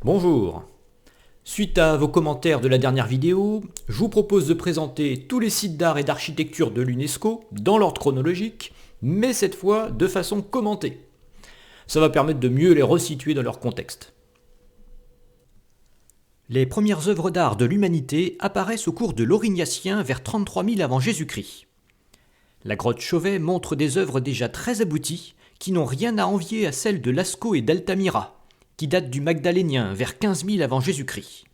Bonjour. Suite à vos commentaires de la dernière vidéo, je vous propose de présenter tous les sites d'art et d'architecture de l'UNESCO dans l'ordre chronologique, mais cette fois de façon commentée. Ça va permettre de mieux les resituer dans leur contexte. Les premières œuvres d'art de l'humanité apparaissent au cours de l'Aurignacien vers 33 000 avant Jésus-Christ. La grotte Chauvet montre des œuvres déjà très abouties qui n'ont rien à envier à celles de Lascaux et d'Altamira, qui datent du Magdalénien vers 15 000 avant Jésus-Christ.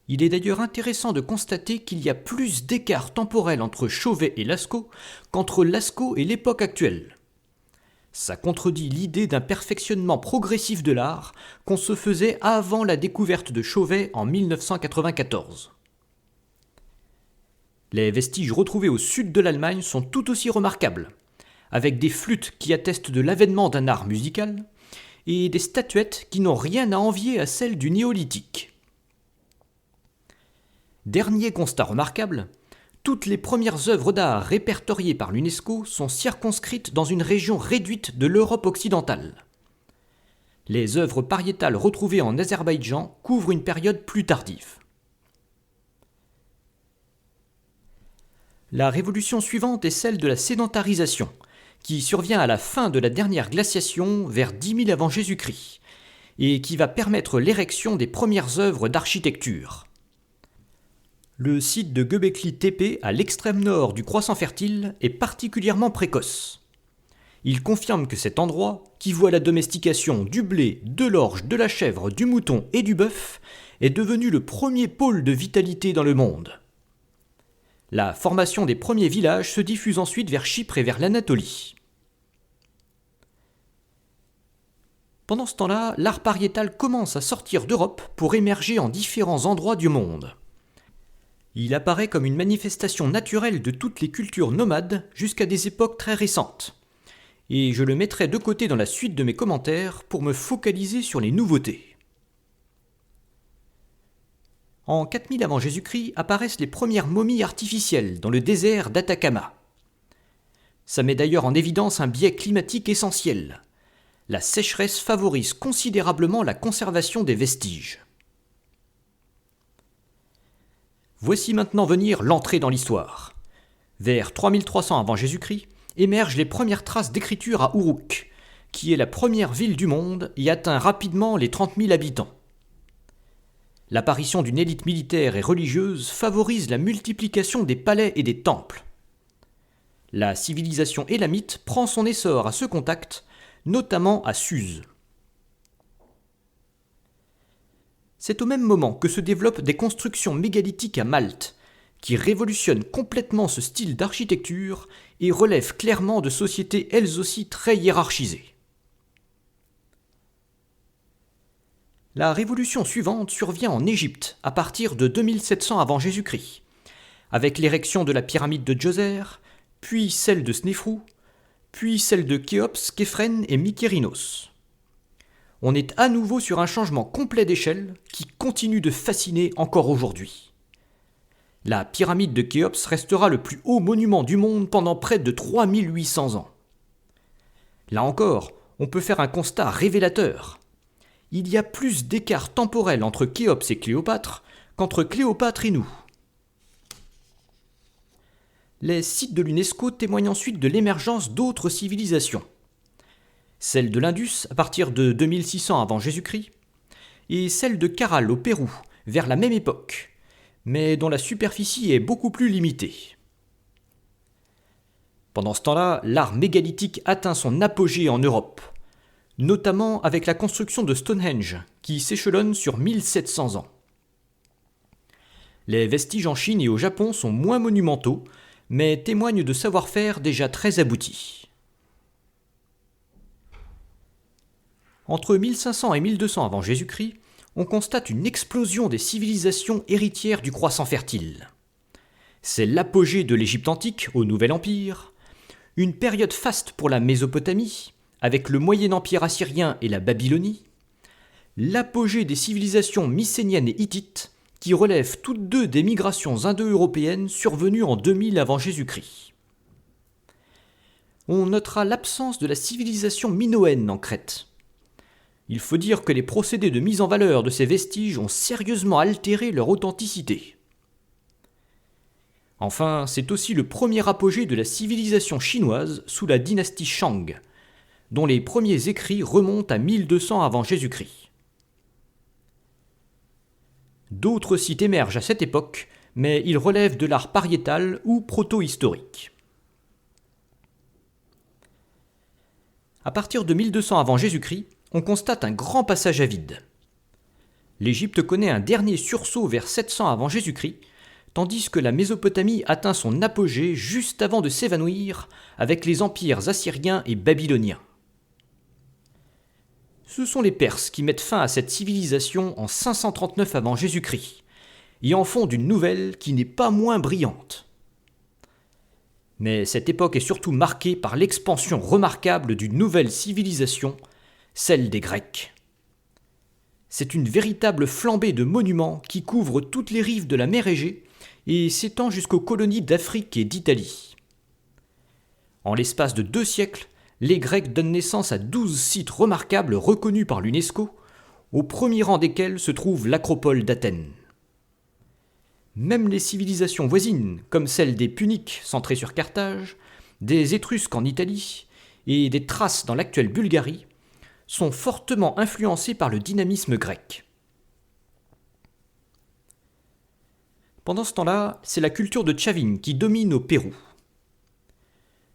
Il est d'ailleurs intéressant de constater qu'il y a plus d'écart temporel entre Chauvet et Lascaux qu'entre Lascaux et l'époque actuelle. Ça contredit l'idée d'un perfectionnement progressif de l'art qu'on se faisait avant la découverte de Chauvet en 1994. Les vestiges retrouvés au sud de l'Allemagne sont tout aussi remarquables, avec des flûtes qui attestent de l'avènement d'un art musical et des statuettes qui n'ont rien à envier à celles du néolithique. Dernier constat remarquable, toutes les premières œuvres d'art répertoriées par l'UNESCO sont circonscrites dans une région réduite de l'Europe occidentale. Les œuvres pariétales retrouvées en Azerbaïdjan couvrent une période plus tardive. La révolution suivante est celle de la sédentarisation, qui survient à la fin de la dernière glaciation vers 10 000 avant Jésus-Christ, et qui va permettre l'érection des premières œuvres d'architecture. Le site de Göbekli Tepe, à l'extrême nord du croissant fertile, est particulièrement précoce. Il confirme que cet endroit, qui voit la domestication du blé, de l'orge, de la chèvre, du mouton et du bœuf, est devenu le premier pôle de vitalité dans le monde. La formation des premiers villages se diffuse ensuite vers Chypre et vers l'Anatolie. Pendant ce temps-là, l'art pariétal commence à sortir d'Europe pour émerger en différents endroits du monde. Il apparaît comme une manifestation naturelle de toutes les cultures nomades jusqu'à des époques très récentes. Et je le mettrai de côté dans la suite de mes commentaires pour me focaliser sur les nouveautés. En 4000 avant Jésus-Christ apparaissent les premières momies artificielles dans le désert d'Atacama. Ça met d'ailleurs en évidence un biais climatique essentiel. La sécheresse favorise considérablement la conservation des vestiges. Voici maintenant venir l'entrée dans l'histoire. Vers 3300 avant Jésus-Christ émergent les premières traces d'écriture à Uruk, qui est la première ville du monde et atteint rapidement les 30 000 habitants. L'apparition d'une élite militaire et religieuse favorise la multiplication des palais et des temples. La civilisation élamite prend son essor à ce contact, notamment à Suse. C'est au même moment que se développent des constructions mégalithiques à Malte, qui révolutionnent complètement ce style d'architecture et relèvent clairement de sociétés elles aussi très hiérarchisées. La révolution suivante survient en Égypte à partir de 2700 avant Jésus-Christ, avec l'érection de la pyramide de Djoser, puis celle de Snéfrou, puis celle de Khéops, Képhren et Mykérinos. On est à nouveau sur un changement complet d'échelle qui continue de fasciner encore aujourd'hui. La pyramide de Khéops restera le plus haut monument du monde pendant près de 3800 ans. Là encore, on peut faire un constat révélateur. Il y a plus d'écart temporel entre Khéops et Cléopâtre qu'entre Cléopâtre et nous. Les sites de l'UNESCO témoignent ensuite de l'émergence d'autres civilisations. Celle de l'Indus à partir de 2600 avant Jésus-Christ, et celle de Caral au Pérou vers la même époque, mais dont la superficie est beaucoup plus limitée. Pendant ce temps-là, l'art mégalithique atteint son apogée en Europe, notamment avec la construction de Stonehenge, qui s'échelonne sur 1700 ans. Les vestiges en Chine et au Japon sont moins monumentaux, mais témoignent de savoir-faire déjà très aboutis. Entre 1500 et 1200 avant Jésus-Christ, on constate une explosion des civilisations héritières du croissant fertile. C'est l'apogée de l'Égypte antique au Nouvel Empire, une période faste pour la Mésopotamie, avec le Moyen Empire assyrien et la Babylonie, l'apogée des civilisations mycéniennes et hittites, qui relèvent toutes deux des migrations indo-européennes survenues en 2000 avant Jésus-Christ. On notera l'absence de la civilisation minoenne en Crète. Il faut dire que les procédés de mise en valeur de ces vestiges ont sérieusement altéré leur authenticité. Enfin, c'est aussi le premier apogée de la civilisation chinoise sous la dynastie Shang, dont les premiers écrits remontent à 1200 avant Jésus-Christ. D'autres sites émergent à cette époque, mais ils relèvent de l'art pariétal ou proto-historique. À partir de 1200 avant Jésus-Christ, on constate un grand passage à vide. L'Égypte connaît un dernier sursaut vers 700 avant Jésus-Christ, tandis que la Mésopotamie atteint son apogée juste avant de s'évanouir avec les empires assyriens et babyloniens. Ce sont les Perses qui mettent fin à cette civilisation en 539 avant Jésus-Christ et en font une nouvelle qui n'est pas moins brillante. Mais cette époque est surtout marquée par l'expansion remarquable d'une nouvelle civilisation, celle des Grecs. C'est une véritable flambée de monuments qui couvre toutes les rives de la mer Égée et s'étend jusqu'aux colonies d'Afrique et d'Italie. En l'espace de 2 siècles, les Grecs donnent naissance à 12 sites remarquables reconnus par l'UNESCO, au premier rang desquels se trouve l'acropole d'Athènes. Même les civilisations voisines, comme celle des Puniques centrées sur Carthage, des Étrusques en Italie et des Thraces dans l'actuelle Bulgarie, sont fortement influencées par le dynamisme grec. Pendant ce temps-là, c'est la culture de Chavin qui domine au Pérou.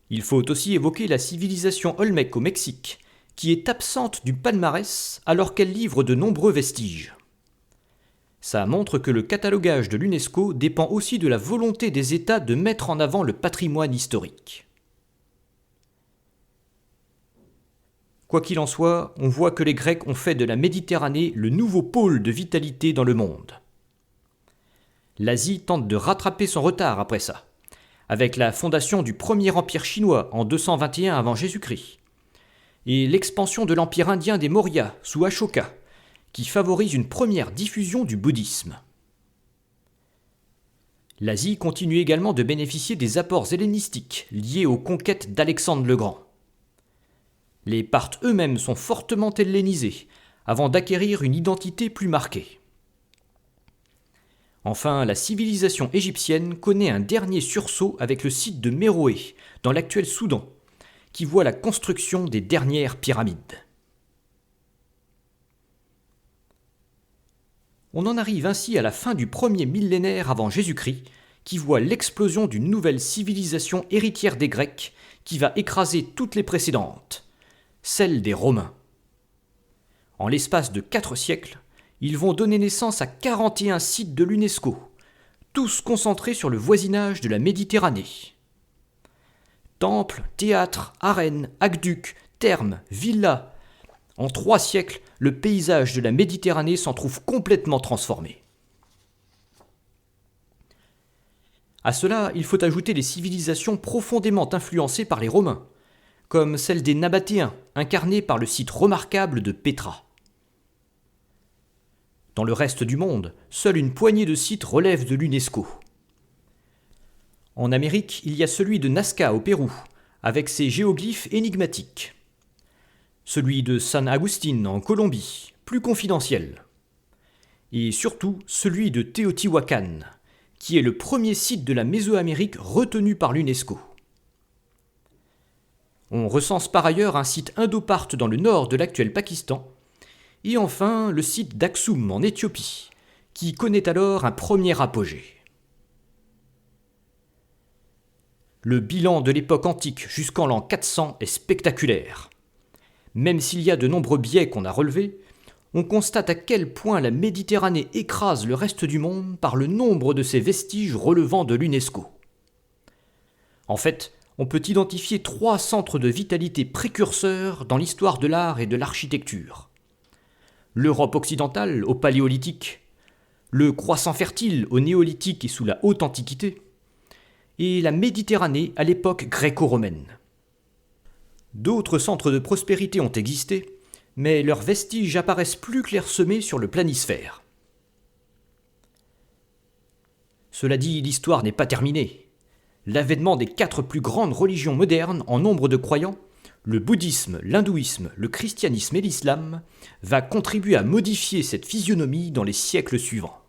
Il faut aussi évoquer la civilisation Olmèque au Mexique, qui est absente du palmarès alors qu'elle livre de nombreux vestiges. Ça montre que le catalogage de l'UNESCO dépend aussi de la volonté des États de mettre en avant le patrimoine historique. Quoi qu'il en soit, on voit que les Grecs ont fait de la Méditerranée le nouveau pôle de vitalité dans le monde. L'Asie tente de rattraper son retard après ça, avec la fondation du premier empire chinois en 221 avant Jésus-Christ, et l'expansion de l'empire indien des Mauryas sous Ashoka, qui favorise une première diffusion du bouddhisme. L'Asie continue également de bénéficier des apports hellénistiques liés aux conquêtes d'Alexandre le Grand. Les Parthes eux-mêmes sont fortement hellénisés, avant d'acquérir une identité plus marquée. Enfin, la civilisation égyptienne connaît un dernier sursaut avec le site de Méroé, dans l'actuel Soudan, qui voit la construction des dernières pyramides. On en arrive ainsi à la fin du premier millénaire avant Jésus-Christ, qui voit l'explosion d'une nouvelle civilisation héritière des Grecs qui va écraser toutes les précédentes, celle des Romains. En l'espace de 4 siècles, ils vont donner naissance à 41 sites de l'UNESCO, tous concentrés sur le voisinage de la Méditerranée. Temples, théâtres, arènes, aqueducs, thermes, villas. En 3 siècles, le paysage de la Méditerranée s'en trouve complètement transformé. À cela, il faut ajouter les civilisations profondément influencées par les Romains, comme celle des Nabatéens, incarnée par le site remarquable de Pétra. Dans le reste du monde, seule une poignée de sites relève de l'UNESCO. En Amérique, il y a celui de Nazca au Pérou, avec ses géoglyphes énigmatiques. Celui de San Agustín en Colombie, plus confidentiel. Et surtout, celui de Teotihuacan, qui est le premier site de la Mésoamérique retenu par l'UNESCO. On recense par ailleurs un site indo-parthe dans le nord de l'actuel Pakistan, et enfin le site d'Aksum en Éthiopie, qui connaît alors un premier apogée. Le bilan de l'époque antique jusqu'en l'an 400 est spectaculaire. Même s'il y a de nombreux biais qu'on a relevés, on constate à quel point la Méditerranée écrase le reste du monde par le nombre de ses vestiges relevant de l'UNESCO. En fait, on peut identifier 3 centres de vitalité précurseurs dans l'histoire de l'art et de l'architecture. L'Europe occidentale au Paléolithique, le croissant fertile au Néolithique et sous la Haute Antiquité, et la Méditerranée à l'époque gréco-romaine. D'autres centres de prospérité ont existé, mais leurs vestiges apparaissent plus clairsemés sur le planisphère. Cela dit, l'histoire n'est pas terminée. L'avènement des 4 plus grandes religions modernes en nombre de croyants le bouddhisme, l'hindouisme, le christianisme et l'islam, va contribuer à modifier cette physionomie dans les siècles suivants.